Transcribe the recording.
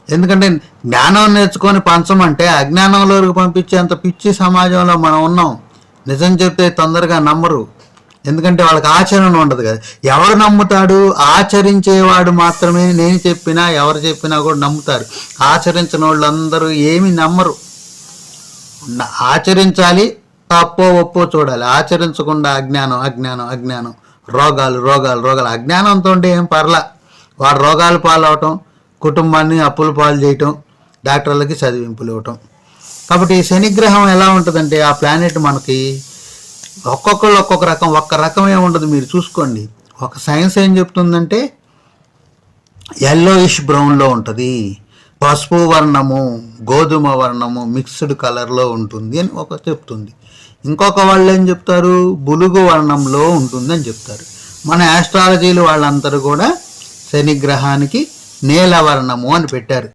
ఎందుకంటే జ్ఞానం నేర్చుకొని పంచమంటే అజ్ఞానంలోకి పంపించేంత పిచ్చి సమాజంలో మనం ఉన్నాం. నిజం చెప్తే తొందరగా నమ్మరు, ఎందుకంటే వాళ్ళకి ఆచరణ ఉండదు కదా. ఎవరు నమ్ముతాడు? ఆచరించేవాడు మాత్రమే. నేను చెప్పినా ఎవరు చెప్పినా కూడా నమ్ముతారు. ఆచరించిన వాళ్ళందరూ ఏమి నమ్మరు. ఆచరించాలి, తప్పో ఒప్పో చూడాలి. ఆచరించకుండా అజ్ఞానం అజ్ఞానం అజ్ఞానం, రోగాలు రోగాలు రోగాలు. అజ్ఞానంతో ఉంటే ఏం పర్లా, వాడు రోగాలు పాలవటం, కుటుంబాన్ని అప్పుల పాలు చేయటం, డాక్టర్లకి చదివింపులు ఇవ్వటం. కాబట్టి ఈ శనిగ్రహం ఎలా ఉంటుందంటే, ఆ ప్లానెట్ మనకి ఒక్కొక్కళ్ళు ఒక్కొక్క రకం, ఒక్క రకమే ఉండదు. మీరు చూసుకోండి. ఒక సైన్స్ ఏం చెప్తుందంటే ఎల్లోయిష్ బ్రౌన్లో ఉంటుంది, పసుపు వర్ణము గోధుమ వర్ణము మిక్స్డ్ కలర్లో ఉంటుంది అని ఒక చెప్తుంది. ఇంకొక వాళ్ళు ఏం చెప్తారు, బులుగు వర్ణంలో ఉంటుందని చెప్తారు. మన ఆస్ట్రాలజీలు వాళ్ళందరూ కూడా శనిగ్రహానికి నీలవర్ణము అని పెట్టారు.